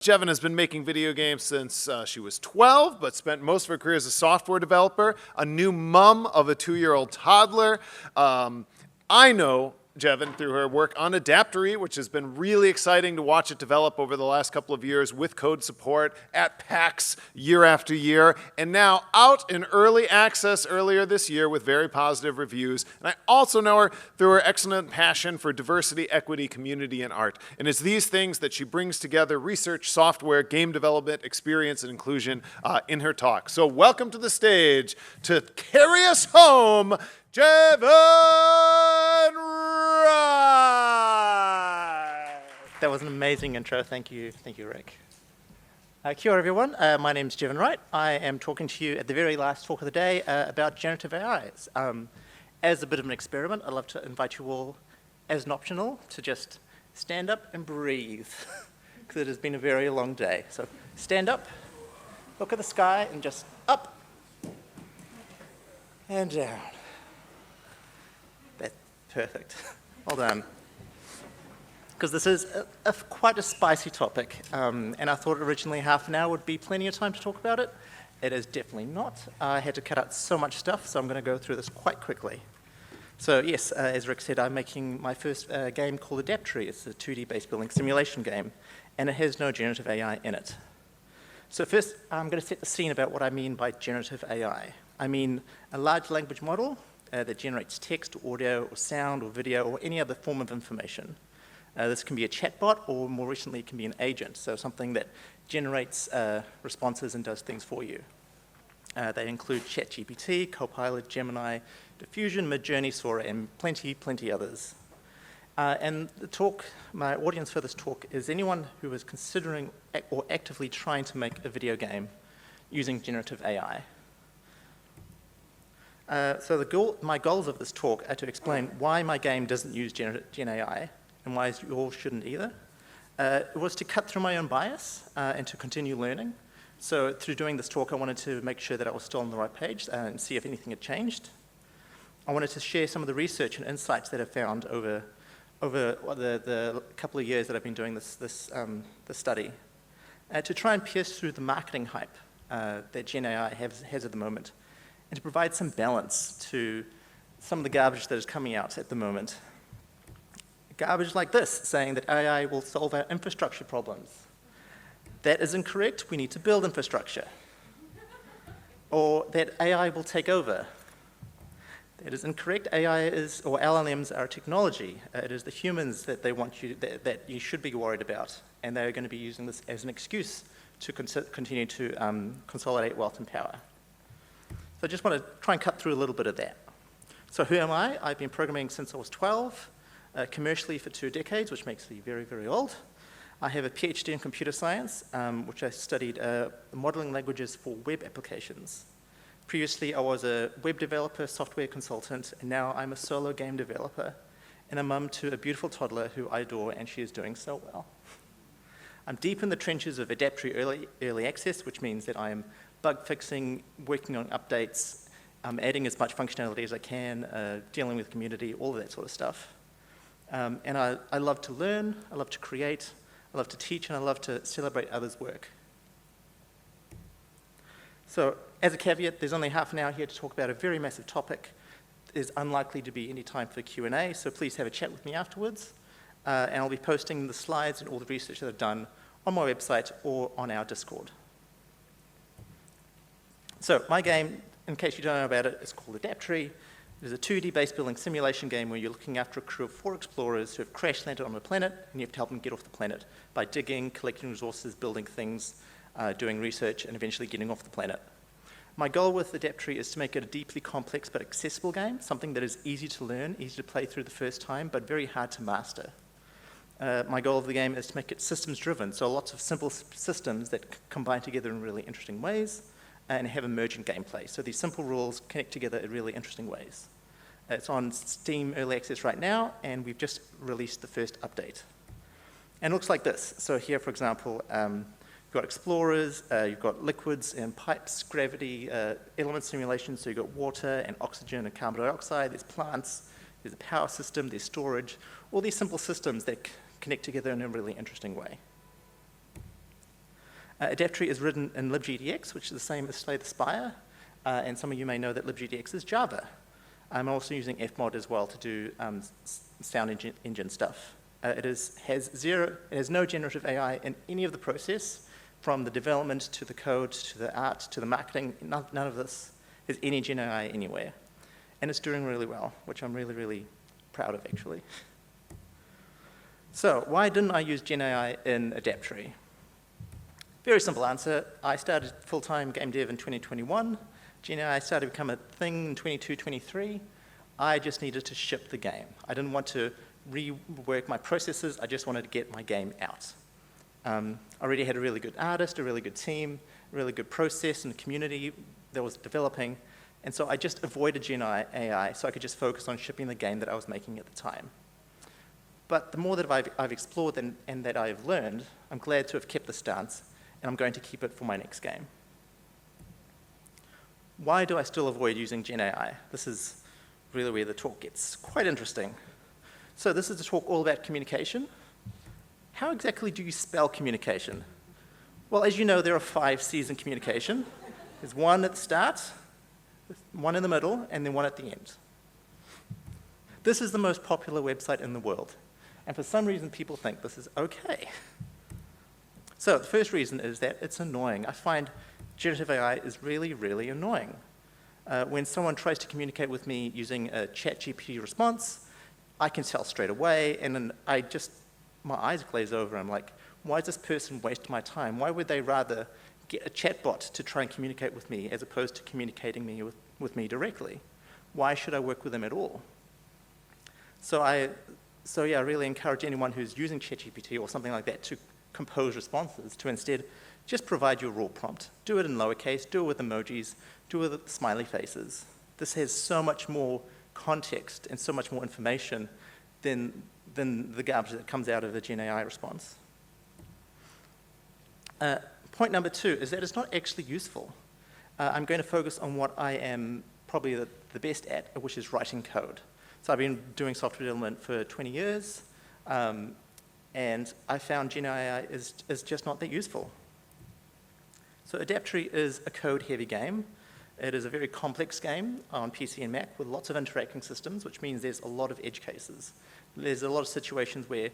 Jevon has been making video games since she was 12, but spent most of her career as a software developer, a new mom of a 2-year-old toddler. I know Jevon through her work on Adaptory, which has been really exciting to watch it develop over the last couple of years with code support at PAX year after year, and now out in early access earlier this year with very positive reviews. And I also know her through her excellent passion for diversity, equity, community, and art. And it's these things that she brings together: research, software, game development, experience, and inclusion in her talk. So welcome to the stage to carry us home, Jevon Wright. That was an amazing intro. Thank you, Rick. Kia ora, everyone. My name is Jevon Wright. I am talking to you at the very last talk of the day about generative AIs. As a bit of an experiment, I'd love to invite you all, as an optional, to just stand up and breathe, because it has been a very long day. So stand up, look at the sky, and just up and down. That's perfect. Well done. Because this is quite a spicy topic, and I thought originally half an hour would be plenty of time to talk about it. It is definitely not. I had to cut out so much stuff, so I'm going to go through this quite quickly. So yes, as Rick said, I'm making my first game called Adaptory. It's a 2D base building simulation game, and it has no generative AI in it. So first, I'm going to set the scene about what I mean by generative AI. I mean a large language model that generates text, or audio, or sound, or video, or any other form of information. This can be a chatbot, or more recently, it can be an agent, so something that generates responses and does things for you. They include ChatGPT, Copilot, Gemini, Diffusion, Midjourney, Sora, and plenty others. And the talk, my audience for this talk is anyone who is considering or actively trying to make a video game using generative AI. So my goals of this talk are to explain why my game doesn't use Gen AI, and why yours shouldn't either. It was to cut through my own bias and to continue learning. So through doing this talk, I wanted to make sure that I was still on the right page and see if anything had changed. I wanted to share some of the research and insights that I've found over the couple of years that I've been doing this study, to try and pierce through the marketing hype that Gen AI has at the moment, and to provide some balance to some of the garbage that is coming out at the moment. Garbage like this, saying that AI will solve our infrastructure problems. That is incorrect. We need to build infrastructure. Or that AI will take over. That is incorrect. AI is, or LLMs are a technology. It is the humans that they want you, that you should be worried about, and they're going to be using this as an excuse to continue to consolidate wealth and power. So I just want to try and cut through a little bit of that. So who am I? I've been programming since I was 12. Commercially for 2 decades, which makes me very old. I have a PhD in computer science, which I studied modeling languages for web applications. Previously, I was a web developer, software consultant, and now I'm a solo game developer and a mum to a beautiful toddler who I adore, and she is doing so well. I'm deep in the trenches of Adaptory early access, which means that I am bug fixing, working on updates, adding as much functionality as I can, dealing with community, all of that sort of stuff. And I love to learn, I love to create, I love to teach, and I love to celebrate others' work. So as a caveat, there's only half an hour here to talk about a very massive topic. There's unlikely to be any time for Q&A, so please have a chat with me afterwards. And I'll be posting the slides and all the research that I've done on my website or on our Discord. So my game, in case you don't know about it, is called Adaptory. It is a 2D base building simulation game where you're looking after a crew of 4 explorers who have crash landed on a planet, and you have to help them get off the planet by digging, collecting resources, building things, doing research, and eventually getting off the planet. My goal with Adaptory is to make it a deeply complex but accessible game, something that is easy to learn, easy to play through the first time, but very hard to master. My goal of the game is to make it systems driven, so lots of simple systems that combine together in really interesting ways, and have emergent gameplay. So these simple rules connect together in really interesting ways. It's on Steam Early Access right now, and we've just released the first update. And it looks like this. So here, for example, you've got explorers, you've got liquids and pipes, gravity, element simulation, so you've got water and oxygen and carbon dioxide, there's plants, there's a power system, there's storage, all these simple systems that connect together in a really interesting way. Adaptree is written in libgdx, which is the same as Slay the Spire, and some of you may know that libgdx is Java. I'm also using fmod as well to do sound engine stuff. It has no generative AI in any of the process, from the development to the code to the art to the marketing. None of this has any Gen AI anywhere. And it's doing really well, which I'm really, really proud of, actually. So why didn't I use Gen AI in Adaptree? Very simple answer. I started full-time game dev in 2021. Gen AI started to become a thing in 22, 23. I just needed to ship the game. I didn't want to rework my processes. I just wanted to get my game out. I already had a really good artist, a really good team, a really good process and community that was developing. And so I just avoided Gen AI so I could just focus on shipping the game that I was making at the time. But the more that I've explored and that I've learned, I'm glad to have kept the stance, and I'm going to keep it for my next game. Why do I still avoid using Gen AI? This is really where the talk gets quite interesting. So this is a talk all about communication. How exactly do you spell communication? Well, as you know, there are 5 C's in communication. There's one at the start, one in the middle, and then one at the end. This is the most popular website in the world. And for some reason, people think this is okay. So the first reason is that it's annoying. I find generative AI is really, really annoying. When someone tries to communicate with me using a ChatGPT response, I can tell straight away, and then my eyes glaze over. I'm like, why is this person wasting my time? Why would they rather get a chatbot to try and communicate with me as opposed to communicating with me directly? Why should I work with them at all? So I really encourage anyone who's using ChatGPT or something like that to compose responses to instead just provide your raw prompt. Do it in lowercase, do it with emojis, do it with smiley faces. This has so much more context and so much more information than the garbage that comes out of a Gen AI response. Point number 2 is that it's not actually useful. I'm going to focus on what I am probably the best at, which is writing code. So I've been doing software development for 20 years, and I found Gen AI is just not that useful. So Adaptree is a code-heavy game. It is a very complex game on PC and Mac with lots of interacting systems, which means there's a lot of edge cases. There's a lot of situations where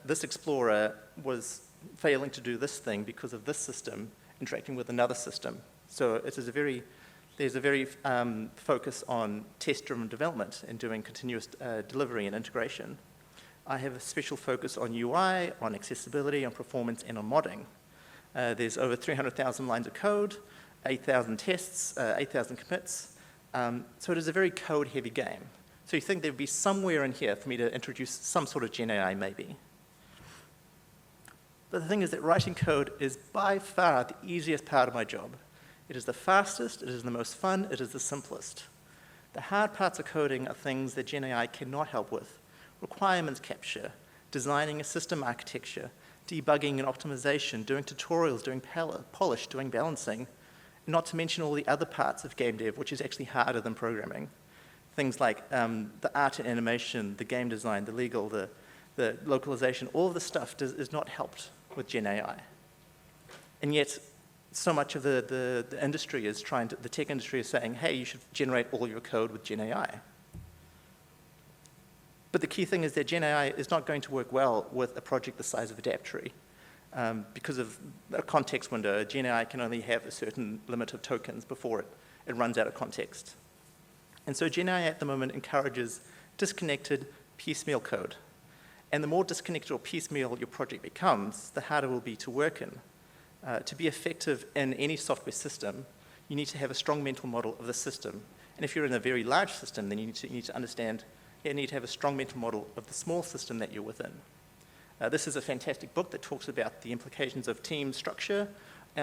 this explorer was failing to do this thing because of this system interacting with another system. So there's a very focus on test-driven development and doing continuous delivery and integration. I have a special focus on UI, on accessibility, on performance, and on modding. There's over 300,000 lines of code, 8,000 tests, 8,000 commits. So it is a very code-heavy game. So you think there'd be somewhere in here for me to introduce some sort of Gen AI, maybe. But the thing is that writing code is by far the easiest part of my job. It is the fastest, it is the most fun, it is the simplest. The hard parts of coding are things that Gen AI cannot help with. Requirements capture, designing a system architecture, debugging and optimization, doing tutorials, doing polish, doing balancing, not to mention all the other parts of game dev, which is actually harder than programming. Things like the art and animation, the game design, the legal, the localization, all of this stuff is not helped with Gen AI. And yet, so much of the industry is the tech industry is saying, hey, you should generate all your code with Gen AI. But the key thing is that Gen AI is not going to work well with a project the size of Adaptree. Because of a context window, Gen AI can only have a certain limit of tokens before it runs out of context. And so Gen AI at the moment encourages disconnected, piecemeal code. And the more disconnected or piecemeal your project becomes, the harder it will be to work in. To be effective in any software system, you need to have a strong mental model of the system. And if you're in a very large system, then you need to understand, you need to have a strong mental model of the small system that you're within. This is a fantastic book that talks about the implications of team structure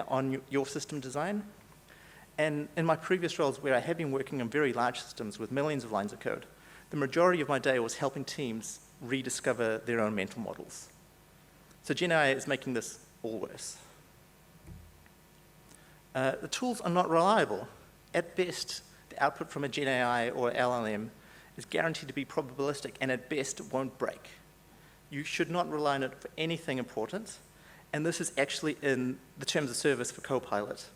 on your system design. And in my previous roles, where I have been working on very large systems with millions of lines of code, the majority of my day was helping teams rediscover their own mental models. So Gen AI is making this all worse. The tools are not reliable. At best, the output from a Gen AI or LLM is guaranteed to be probabilistic and at best won't break. You should not rely on it for anything important, And this is actually in the terms of service for Copilot.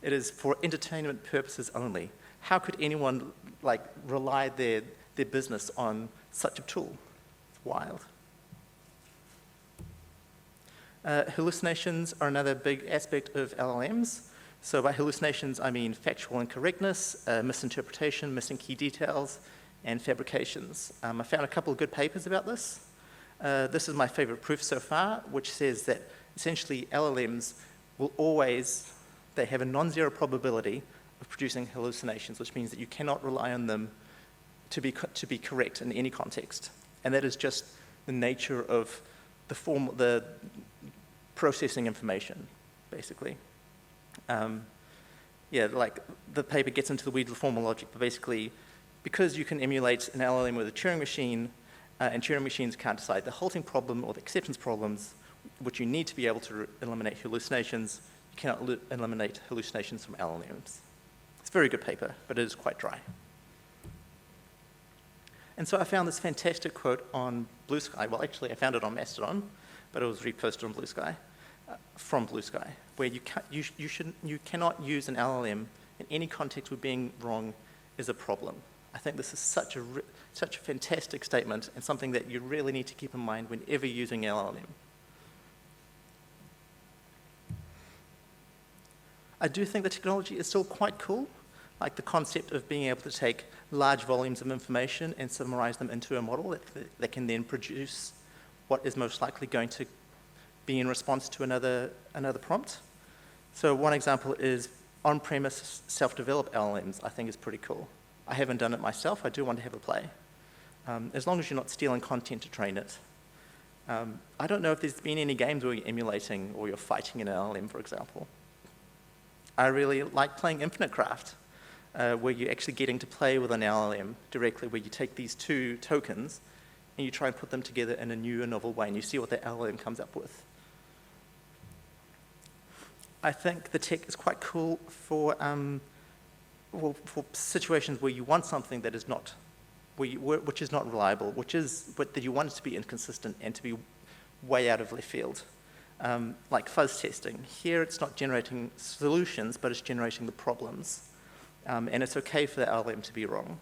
It is for entertainment purposes only. How could anyone rely their business on such a tool? It's wild. Hallucinations are another big aspect of LLMs. So by hallucinations, I mean factual incorrectness, misinterpretation, missing key details, and fabrications. I found a couple of good papers about this. This is my favorite proof so far, which says that essentially LLMs will always, they have a non-zero probability of producing hallucinations, which means that you cannot rely on them to be correct in any context. And that is just the nature of the processing information, basically. The paper gets into the weeds of formal logic, but basically, because you can emulate an LLM with a Turing machine, and Turing machines can't decide the halting problem or the acceptance problems, which you need to be able to eliminate hallucinations, you cannot eliminate hallucinations from LLMs. It's a very good paper, but it is quite dry. And so I found this fantastic quote on Blue Sky. Well, actually, I found it on Mastodon, but it was reposted on Blue Sky, from Blue Sky, where you cannot use an LLM in any context where being wrong is a problem. I think this is such a fantastic statement and something that you really need to keep in mind whenever using LLM. I do think the technology is still quite cool, like the concept of being able to take large volumes of information and summarize them into a model that can then produce what is most likely going to be in response to another prompt. So one example is on-premise self-developed LLMs, I think is pretty cool. I haven't done it myself. I do want to have a play, as long as you're not stealing content to train it. I don't know if there's been any games where you're emulating or you're fighting an LLM, for example. I really like playing Infinite Craft, where you're actually getting to play with an LLM directly, where you take these two tokens and you try and put them together in a new and novel way, and you see what the LLM comes up with. I think the tech is quite cool for situations where you want something that is not, which is not reliable, that you want it to be inconsistent and to be way out of left field. Like fuzz testing. Here it's not generating solutions, but it's generating the problems. And it's okay for the LLM to be wrong.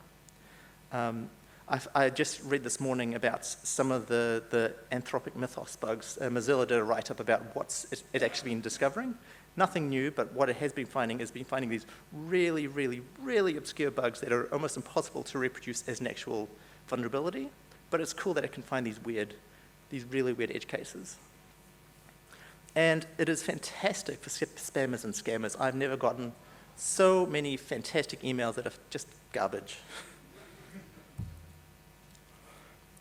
I just read this morning about some of the Anthropic Mythos bugs. Mozilla did a write-up about what's it actually been discovering. Nothing new, but what it has been finding is these really, really, really obscure bugs that are almost impossible to reproduce as an actual vulnerability. But it's cool that it can find these really weird edge cases. And it is fantastic for spammers and scammers. I've never gotten so many fantastic emails that are just garbage.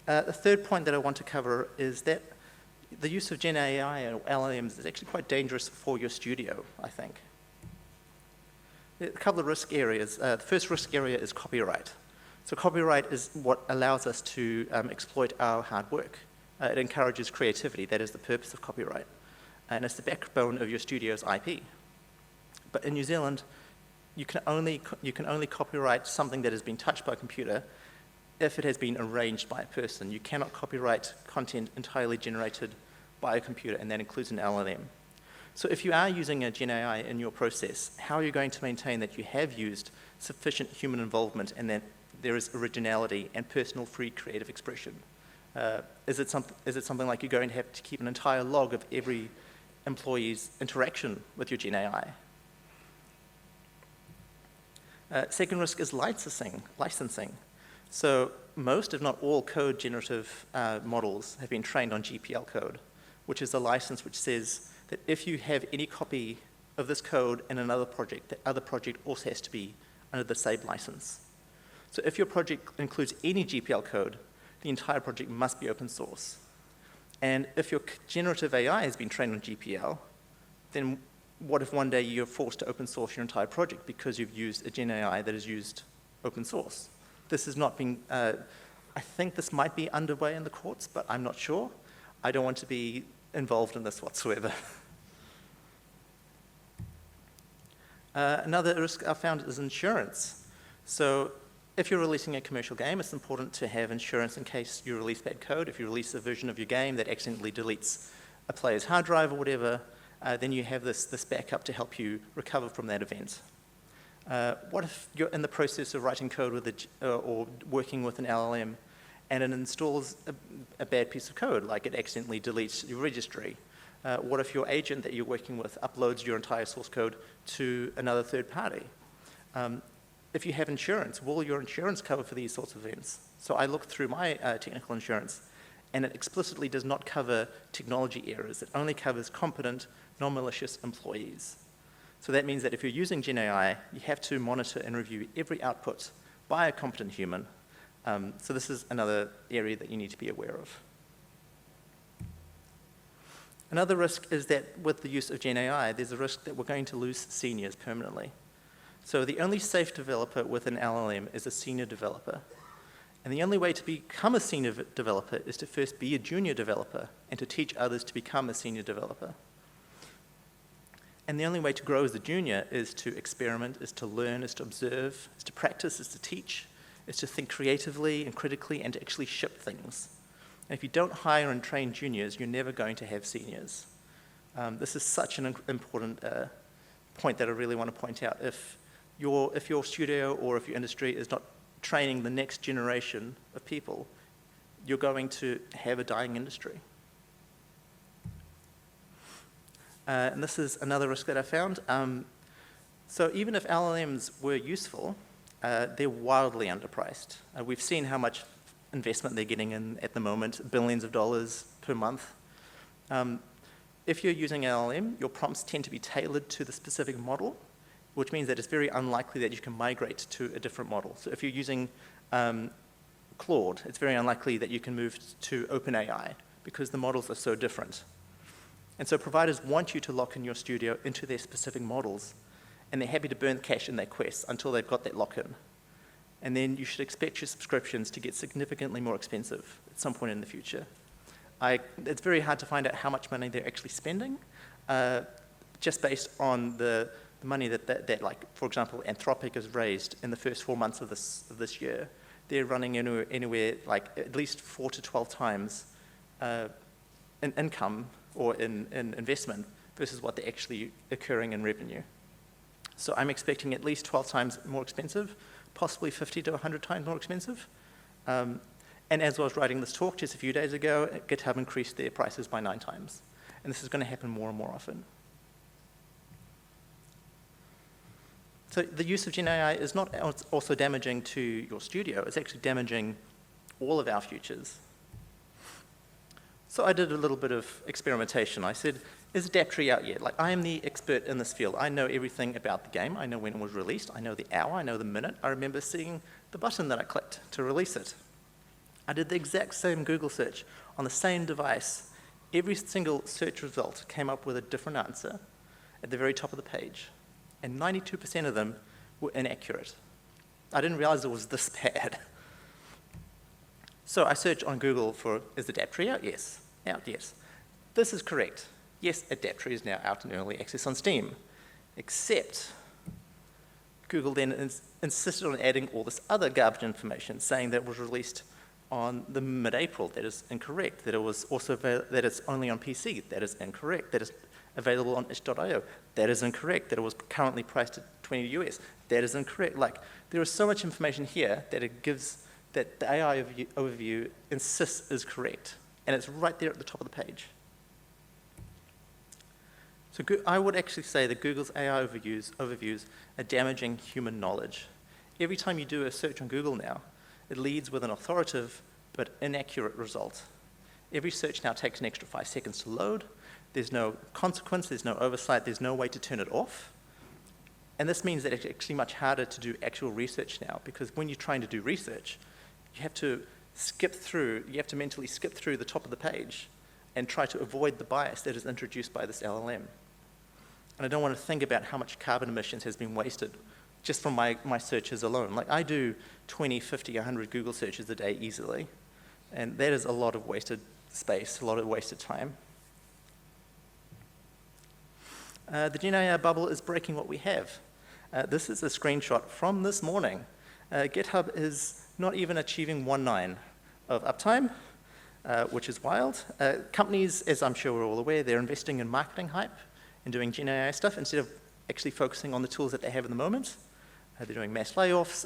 The third point that I want to cover is that the use of Gen AI or LLMs is actually quite dangerous for your studio, I think. A couple of risk areas. The first risk area is copyright. So copyright is what allows us to exploit our hard work. It encourages creativity. That is the purpose of copyright. And it's the backbone of your studio's IP. But in New Zealand, you can only copyright something that has been touched by a computer if it has been arranged by a person. You cannot copyright content entirely generated by a computer, and that includes an LLM. So if you are using a Gen AI in your process, how are you going to maintain that you have used sufficient human involvement and that there is originality and personal free creative expression? Is it something like you're going to have to keep an entire log of every employee's interaction with your Gen AI? Second risk is licensing. So most, if not all, code generative models have been trained on GPL code, which is a license which says that if you have any copy of this code in another project, that other project also has to be under the same license. So if your project includes any GPL code, the entire project must be open source. And if your generative AI has been trained on GPL, then what if one day you're forced to open source your entire project because you've used a Gen AI that has used open source? This has not been, I think this might be underway in the courts, but I'm not sure. I don't want to be involved in this whatsoever. Another risk I found is insurance. So if you're releasing a commercial game, it's important to have insurance in case you release bad code. If you release a version of your game that accidentally deletes a player's hard drive or whatever, then you have this backup to help you recover from that event. What if you're in the process of writing code with or working with an LLM and it installs a bad piece of code, like it accidentally deletes your registry? What if your agent that you're working with uploads your entire source code to another third party? If you have insurance, will your insurance cover for these sorts of events? So I looked through my technical insurance, and it explicitly does not cover technology errors. It only covers competent, non-malicious employees. So that means that if you're using GenAI, you have to monitor and review every output by a competent human. So this is another area that you need to be aware of. Another risk is that with the use of GenAI, there's a risk that we're going to lose seniors permanently. So the only safe developer with an LLM is a senior developer. And the only way to become a senior developer is to first be a junior developer and to teach others to become a senior developer. And the only way to grow as a junior is to experiment, is to learn, is to observe, is to practice, is to teach, is to think creatively and critically and to actually ship things. And if you don't hire and train juniors, you're never going to have seniors. This is such an important point that I really want to point out. If your studio or if your industry is not training the next generation of people, you're going to have a dying industry. And this is another risk that I found. So even if LLMs were useful, they're wildly underpriced. We've seen how much investment they're getting in at the moment, billions of dollars per month. If you're using LLM, your prompts tend to be tailored to the specific model, which means that it's very unlikely that you can migrate to a different model. So if you're using Claude, it's very unlikely that you can move to OpenAI because the models are so different. And so providers want you to lock in your studio into their specific models, and they're happy to burn cash in their quests until they've got that lock-in. And then you should expect your subscriptions to get significantly more expensive at some point in the future. It's very hard to find out how much money they're actually spending, just based on the money that, like, for example, Anthropic has raised in the first 4 months of this year. They're running anywhere like at least 4 to 12 times in income or in investment versus what they're actually occurring in revenue. So I'm expecting at least 12 times more expensive, possibly 50 to 100 times more expensive. And as I was writing this talk just a few days ago, GitHub increased their prices by 9 times. And this is going to happen more and more often. So the use of GenAI is not also damaging to your studio, it's actually damaging all of our futures. So I did a little bit of experimentation. I said, is Adaptree out yet? Like, I am the expert in this field. I know everything about the game. I know when it was released. I know the hour. I know the minute. I remember seeing the button that I clicked to release it. I did the exact same Google search on the same device. Every single search result came up with a different answer at the very top of the page. And 92% of them were inaccurate. I didn't realize it was this bad. So I searched on Google for, is Adaptree out? Yes. Out, yes. This is correct. Yes, Adaptree is now out in early access on Steam. Except Google then insisted on adding all this other garbage information, saying that it was released on the mid-April. That is incorrect. That it was also that it's only on PC. That is incorrect. That it's available on itch.io. That is incorrect. That it was currently priced at 20 US. That is incorrect. Like, there is so much information here that it gives, that the AI overview insists is correct. And it's right there at the top of the page. So I would actually say that Google's AI overviews are damaging human knowledge. Every time you do a search on Google now, it leads with an authoritative but inaccurate result. Every search now takes an extra 5 seconds to load. There's no consequence, there's no oversight, there's no way to turn it off. And this means that it's actually much harder to do actual research now, because when you're trying to do research, you have to mentally skip through the top of the page and try to avoid the bias that is introduced by this LLM. And I don't want to think about how much carbon emissions has been wasted just from my searches alone. Like, I do 20, 50, 100 Google searches a day easily, and that is a lot of wasted space, a lot of wasted time. The GenAI bubble is breaking what we have. This is a screenshot from this morning. GitHub is not even achieving 1.9 of uptime. which is wild. Companies, as I'm sure we're all aware, they're investing in marketing hype and doing Gen AI stuff instead of actually focusing on the tools that they have at the moment. They're doing mass layoffs,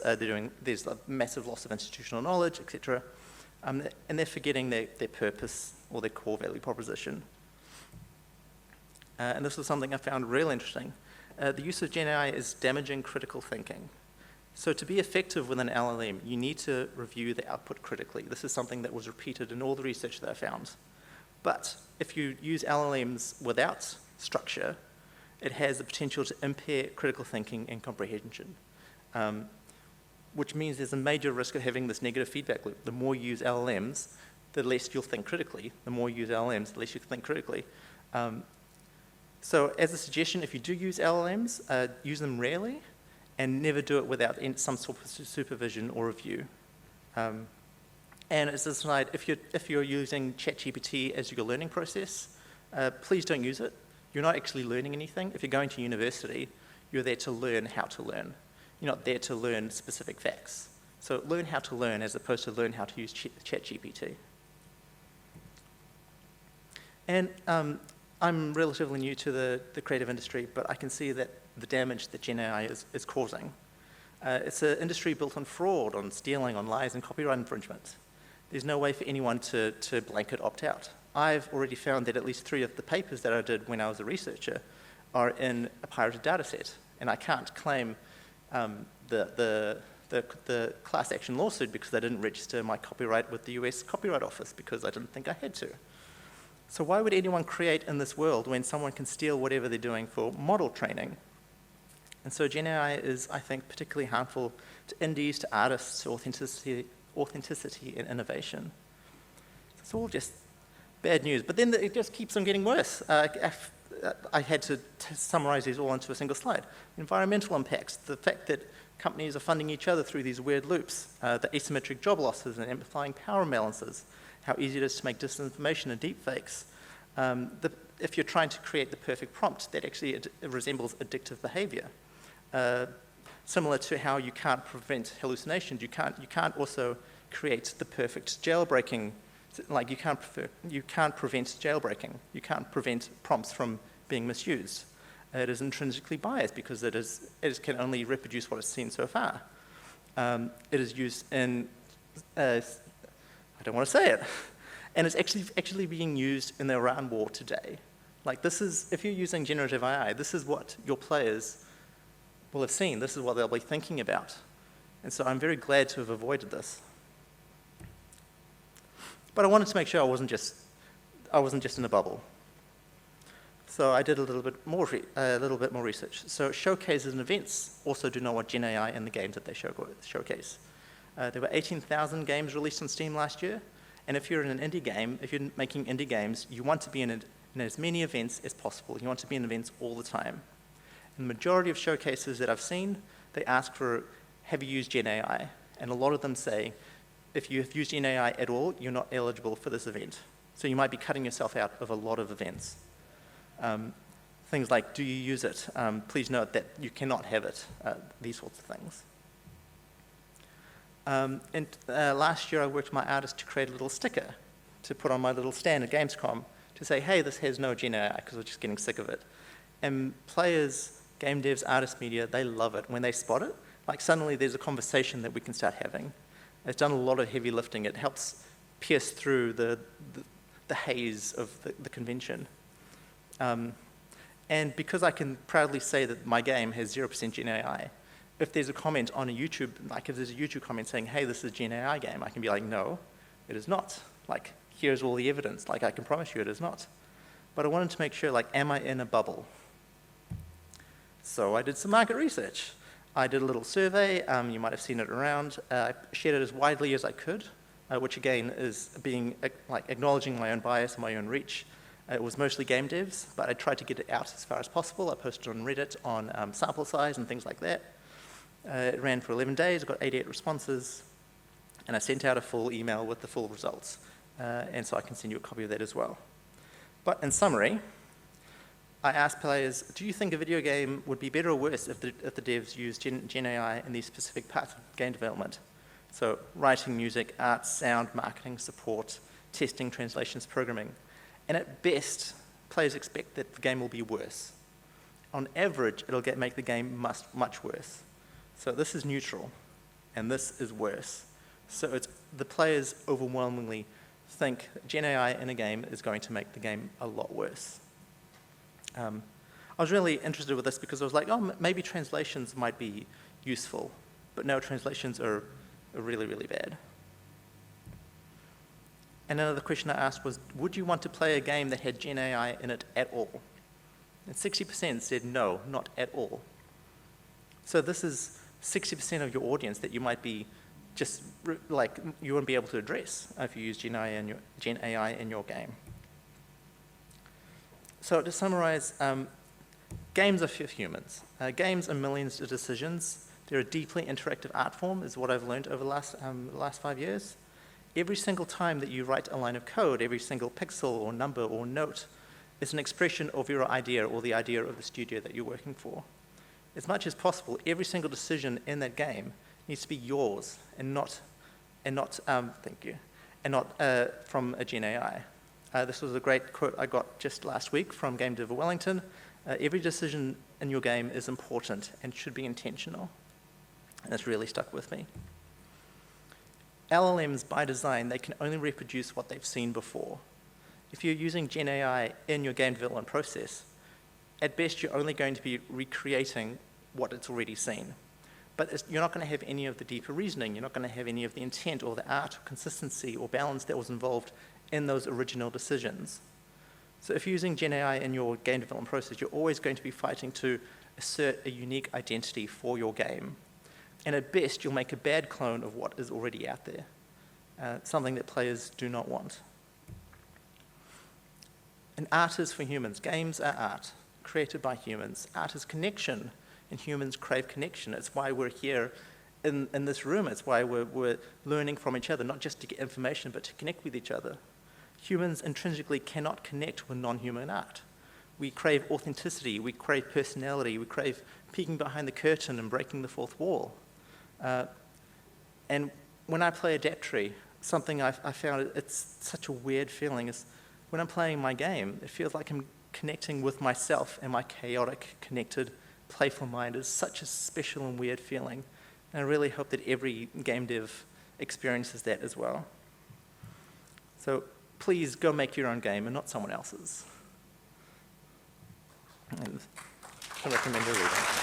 there's a massive loss of institutional knowledge, etc. And they're forgetting their purpose or their core value proposition. And this was something I found real interesting. The use of Gen AI is damaging critical thinking. So to be effective with an LLM, you need to review the output critically. This is something that was repeated in all the research that I found. But if you use LLMs without structure, it has the potential to impair critical thinking and comprehension, which means there's a major risk of having this negative feedback loop. The more you use LLMs, the less you'll think critically. The more you use LLMs, the less you think critically. So as a suggestion, if you do use LLMs, use them rarely and never do it without some sort of supervision or review. And as a side, if you're using ChatGPT as your learning process, please don't use it. You're not actually learning anything. If you're going to university, you're there to learn how to learn. You're not there to learn specific facts. So learn how to learn as opposed to learn how to use ChatGPT. And I'm relatively new to the creative industry, but I can see that the damage that Gen AI is causing. It's an industry built on fraud, on stealing, on lies, and copyright infringement. There's no way for anyone to blanket opt out. I've already found that at least 3 of the papers that I did when I was a researcher are in a pirated data set, and I can't claim the class action lawsuit because I didn't register my copyright with the US Copyright Office because I didn't think I had to. So why would anyone create in this world when someone can steal whatever they're doing for model training? And so Gen AI is, I think, particularly harmful to indies, to artists, to authenticity and innovation. It's all just bad news. But then it just keeps on getting worse. I had to summarize these all into a single slide. Environmental impacts, the fact that companies are funding each other through these weird loops, the asymmetric job losses and amplifying power imbalances, how easy it is to make disinformation and deepfakes. If you're trying to create the perfect prompt, that actually it resembles addictive behavior. Similar to how you can't prevent hallucinations, you can't also create the perfect jailbreaking. Like you can't prevent jailbreaking. You can't prevent prompts from being misused. It is intrinsically biased because it can only reproduce what it's seen so far. It is used in, I don't want to say it, and it's actually being used in the Iran war today. Like this is, if you're using generative AI, this is what your players will have seen. This is what they'll be thinking about. And so I'm very glad to have avoided this. But I wanted to make sure I wasn't just in a bubble. So I did a little bit more research. So showcases and events also do not want Gen AI in the games that they showcase. There were 18,000 games released on Steam last year, and if you're in an indie game, if you're making indie games, you want to be in as many events as possible. You want to be in events all the time. And the majority of showcases that I've seen, they ask for, have you used Gen AI? And a lot of them say, if you've used Gen AI at all, you're not eligible for this event. So you might be cutting yourself out of a lot of events. Things like, do you use it? Please note that you cannot have it, these sorts of things. Last year I worked with my artist to create a little sticker to put on my little stand at Gamescom to say, hey, this has no Gen AI, because we're just getting sick of it. And players, game devs, artist media, they love it. When they spot it, like suddenly there's a conversation that we can start having. It's done a lot of heavy lifting. It helps pierce through the haze of the convention. And because I can proudly say that my game has 0% Gen AI, if there's a comment on a YouTube, like if there's a YouTube comment saying, hey, this is a Gen AI game, I can be like, no, it is not. Like, here's all the evidence. Like, I can promise you it is not. But I wanted to make sure, like, am I in a bubble? So I did some market research. I did a little survey. You might have seen it around. I shared it as widely as I could, which again is acknowledging my own bias and my own reach. It was mostly game devs, but I tried to get it out as far as possible. I posted on Reddit on sample size and things like that. It ran for 11 days. I got 88 responses, and I sent out a full email with the full results. And so I can send you a copy of that as well. But in summary, I asked players, do you think a video game would be better or worse if the devs used Gen AI in these specific parts of game development? So writing, music, art, sound, marketing, support, testing, translations, programming. And at best, players expect that the game will be worse. On average, it'll make the game much worse. So this is neutral, and this is worse. So the players overwhelmingly think that Gen AI in a game is going to make the game a lot worse. I was really interested with this because I was like, oh, maybe translations might be useful, but no, translations are really, really bad. And another question I asked was, would you want to play a game that had Gen AI in it at all? And 60% said no, not at all. So this is 60% of your audience that you might be just, like, you wouldn't be able to address if you use Gen AI in your game. So to summarize, games are for humans. Games are millions of decisions. They're a deeply interactive art form, is what I've learned over the last 5 years. Every single time that you write a line of code, every single pixel or number or note is an expression of your idea or the idea of the studio that you're working for. As much as possible, every single decision in that game needs to be yours and not thank you, and not from a Gen AI. This was a great quote I got just last week from game dev Wellington. Every decision in your game is important and should be intentional. And it's really stuck with me. LLMs, by design, they can only reproduce what they've seen before. If you're using Gen AI in your game development process, at best you're only going to be recreating what it's already seen. But you're not going to have any of the deeper reasoning. You're not going to have any of the intent or the art or consistency or balance that was involved in those original decisions. So if you're using Gen AI in your game development process, you're always going to be fighting to assert a unique identity for your game. And at best, you'll make a bad clone of what is already out there, something that players do not want. And art is for humans. Games are art, created by humans. Art is connection, and humans crave connection. It's why we're here in this room. It's why we're learning from each other, not just to get information, but to connect with each other. Humans intrinsically cannot connect with non-human art. We crave authenticity, we crave personality, we crave peeking behind the curtain and breaking the fourth wall. And when I play Adaptory, something I found it's such a weird feeling is when I'm playing my game, it feels like I'm connecting with myself, and my chaotic, connected, playful mind is such a special and weird feeling. And I really hope that every game dev experiences that as well. So please go make your own game and not someone else's. And I recommend you read it.